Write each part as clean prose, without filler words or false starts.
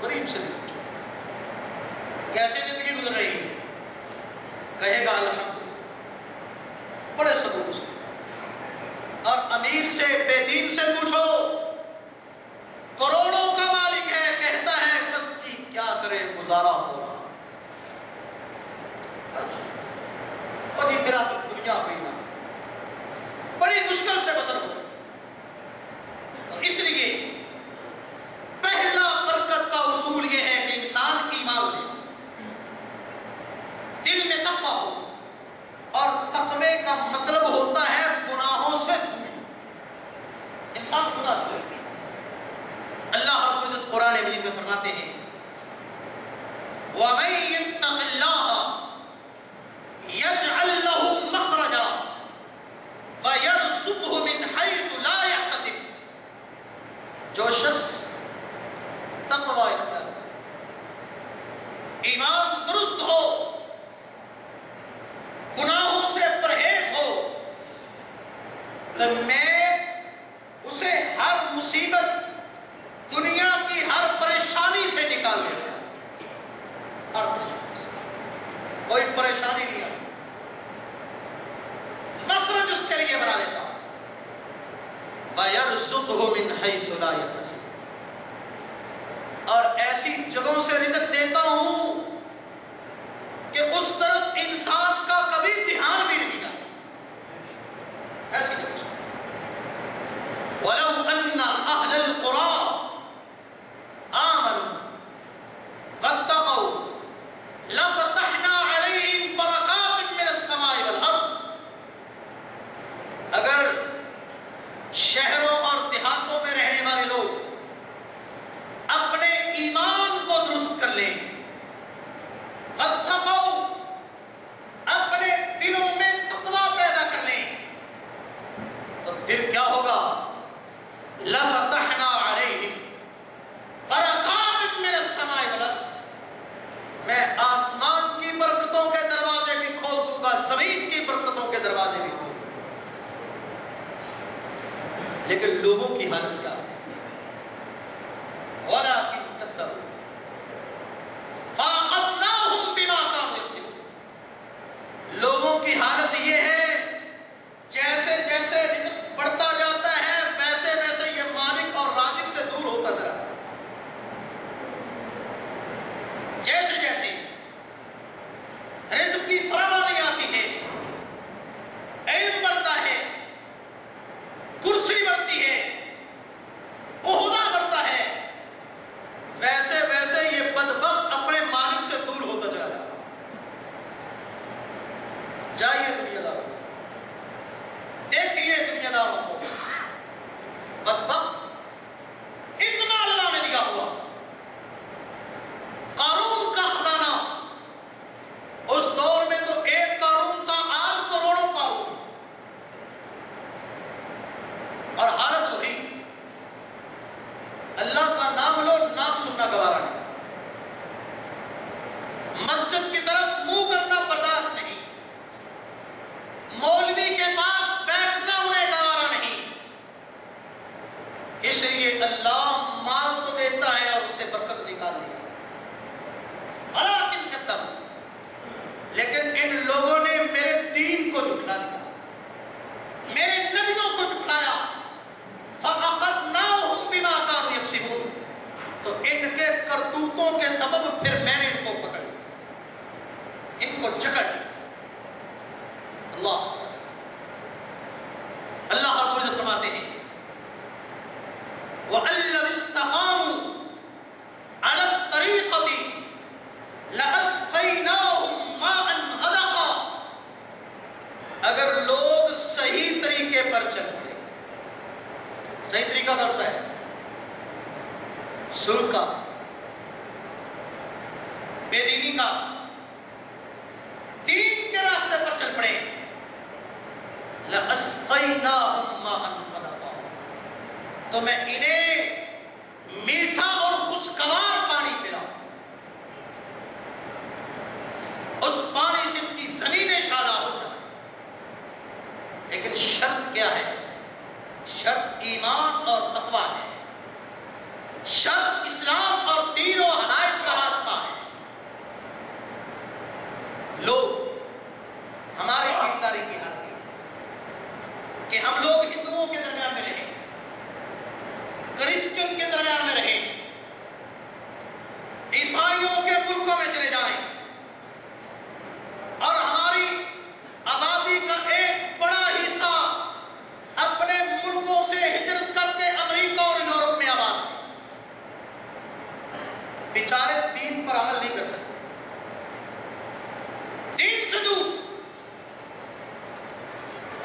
قریب سے بھی پوچھو کیسے زندگی گزر رہی ہے، کہے گا الحمدللہ، بڑے سکون سے۔ اور امیر سے، بے دین سے پوچھو، کروڑوں کا مالک ہے، کہتا ہے بس جی کیا کرے گزارا ہو رہا، اور جی میرا تو دنیا ہوئی نہ، بڑی مشکل سے بسر ہو۔ تو اس لیے پہلا برکت کا اصول یہ ہے کہ انسان ایمان لے، دل میں تقویٰ ہو، اور تقوی کا مطلب ہوتا ہے گناہوں سے دوری، انسان گناہ چھوڑے۔ اللہ رب العزت قرآن مجید میں فرماتے ہیں وَمَن يَتَّقِ اللَّهَ يَجْعَل لَّهُ مَخْرَجًا وَيَرْزُقْهُ مِنْ حَيْثُ لَا يَحْتَسِبُ، جو شخص تقوی اختیار کرے، ایمان درست ہو، گناہوں سے پرہیز ہو، تو میں اسے ہر مصیبت، دنیا کی ہر پریشانی سے نکال دیتا ہوں، ہر پریشانی سے، کوئی پریشانی نہیں آتی، مخرج اس کے لیے بنا لیتا ہوں۔ وَيَرْزُقْهُ مِنْ حَيْثُ لَا يَحْتَسِبُ، اور ایسی جگہوں سے رزق دیتا ہوں کہ اس طرف انسان کا کبھی دھیان بھی نہیں جاتا، ایسی جگہوں سے۔ وَلَوْ أَنَّ أَهْلَ الْقُرَىٰ آمَنُوا وَاتَّقَوْا لَفَتَحْنَا عَلَيْهِمْ بَرَكَاتٍ مِّنَ السَّمَاءِ وَالْأَرْضِ، اگر شہروں اور دیہاتوں میں رہنے والے لوگ اپنے ایمان کو درست کر لیں، وَاتَّقَوْا اپنے دلوں میں تقویٰ پیدا کر لیں، تو پھر کیا ہوگا؟ لَفَتَحْنَا عَلَيْهِمْ بَرَكَاتٍ مِّنَ السَّمَاءِ وَالْأَرْضِ، میں آسمان کی برکتوں کے دروازے بھی کھول دوں گا، زمین کی برکتوں کے دروازے بھی کھول دوں گا۔ لیکن لوگوں کی حالت کیا ہے؟ وَلَٰكِن كَذَّبُوا فَأَخَذْنَاهُمْ بِمَا كَانُوا يَكْسِبُونَ، لوگوں کی حالت یہ ہے جیسے جیسے رزق بڑھتا جاتا ہے ویسے ویسے یہ مالک اور رازق سے دور ہوتا چلا جاتا ہے، جیسے جیسے رزق کی فراوانی آتی ہے، علم بڑھتا ہے، کرسی بڑھتی ہے، عہدہ بڑھتا ہے، ویسے ویسے یہ بدبخت اپنے مالک سے دور ہوتا چلا جاتا ہے۔ جائیے دنیا داروں، دیکھیے دنیا داروں کو، بدبخت اتنا اللہ نے دیا ہوا، قارون کا خزانہ، اس دور میں تو ایک قارون تھا، آج کروڑوں قارون، اور حالت وہی، اللہ کا نام لو نام سننا گوارا نہیں، مسجد کی طرف منہ کرنا برداشت نہیں، مولوی کے پاس بیٹھنا انہیں گوارا نہیں، اس لیے اللہ مال تو دیتا ہے اور اس سے برکت نکال لیا، ولیکن کذبوا، لیکن ان لوگوں نے میرے دین کو جھٹلا دیا، میرے نبیوں کو جھٹلایا، فَأَخَذْنَاهُمْ بِمَا كَانُوا يَكْسِبُونَ، تو ان کے کرتوتوں کے سبب پھر میں نے ان کو پکڑ لیا، ان کو جکڑ لیا۔ اللہ رب العزت فرماتے ہیں وَأَن لَّوِ اسْتَقَامُوا عَلَى الطَّرِيقَةِ لَأَسْقَيْنَاهُم مَّاءً غَدَقًا، اگر لوگ صحیح طریقے پر چل پڑے، صحیح طریقہ کون سا ہے؟ سود کا، بے دینی کا، دین کے راستے پر چل پڑے، لَأَسْقَيْنَاهُم مَّاءً غَدَقًا، تو میں انہیں میٹھا اور خوشگوار پانی پلاؤں، اس پانی سے ان کی زمینیں شاداب ہو جائیں، لیکن شرط کیا ہے؟ شرط ایمان اور تقویٰ ہے، شرط اسلام اور دین و بیچارے دین پر عمل نہیں کر سکتے، دین سے دور۔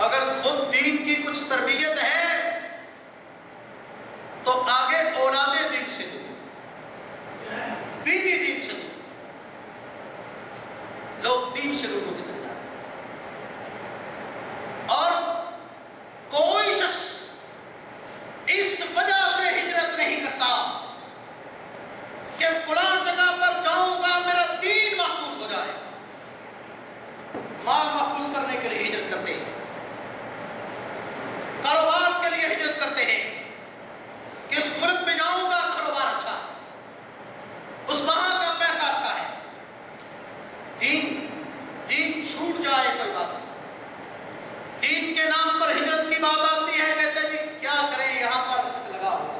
اگر خود دین کی کچھ تربیت ہے تو آگے اولادیں دین سے دور، بیوی دین سے دور، لوگ دین سے دور ہوتے چلے جاتے ہیں۔ اور کوئی شخص اس وجہ سے ہجرت نہیں کرتا کہ فلاں جگہ پر جاؤں گا میرا دین محفوظ ہو جائے، مال محفوظ کرنے کے لیے ہجرت کرتے ہیں، کاروبار کے لیے ہجرت کرتے ہیں کہ اس ملک میں جاؤں گا کاروبار اچھا ہے، اس وہاں کا پیسہ اچھا ہے۔ دین چھوٹ جائے کوئی بات نہیں، دین کے نام پر ہجرت کی بات آتی ہے، کہتے جی کیا کریں یہاں پر رزق لگا ہوگا،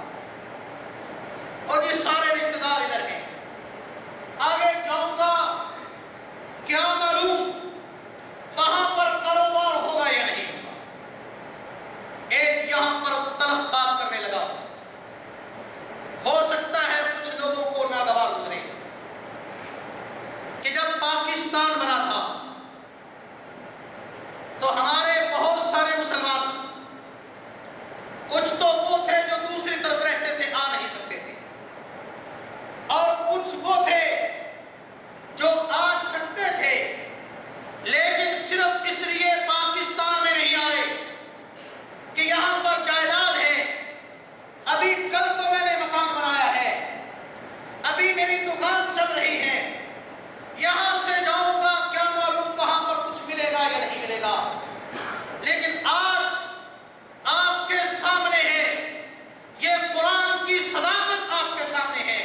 اور یہ سارے رشتہ دار ادھر ہیں، آگے جاؤں گا کیا معلوم کہاں پر کاروبار ہوگا یا نہیں ہوگا۔ ایک یہاں پر تلخ بات کرنے لگا، ہو سکتا ہے کچھ لوگوں کو ناگوار گزرے کہ جب پاکستان بنا تھا تو ہمارے بہت سارے مسلمان، کچھ تو وہ تھے جو دوسری طرف رہتے تھے، آ نہیں سکتے تھے، اور کچھ وہ تھے جو آ سکتے تھے لیکن صرف اس لیے پاکستان میں نہیں آئے کہ یہاں پر جائیداد ہے، ابھی کل تو میں نے مکان بنایا ہے، ابھی میری دکان چل رہی ہے، یہاں سے جاؤں گا کیا معلوم کہاں پر کچھ ملے گا یا نہیں ملے گا۔ لیکن آج آپ کے سامنے ہے، یہ قرآن کی صداقت آپ کے سامنے ہے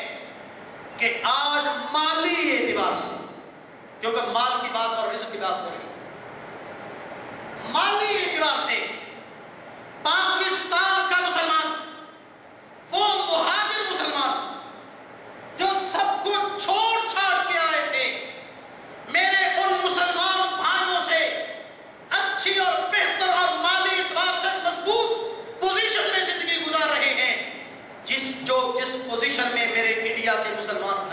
کہ آج مالی اعتبار سے، کیونکہ مال کی بات اور رزق کی بات ہو رہی ہے، مالی اعتبار سے پاکستان کا مسلمان، وہ مہاجر مسلمان جو سب کچھ چھوڑ چھاڑ کے آئے تھے، میرے ان مسلمان بھائیوں سے اچھی اور بہتر اور مالی اعتبار سے مضبوط پوزیشن میں زندگی گزار رہے ہیں جس پوزیشن میں میرے انڈیا کے مسلمان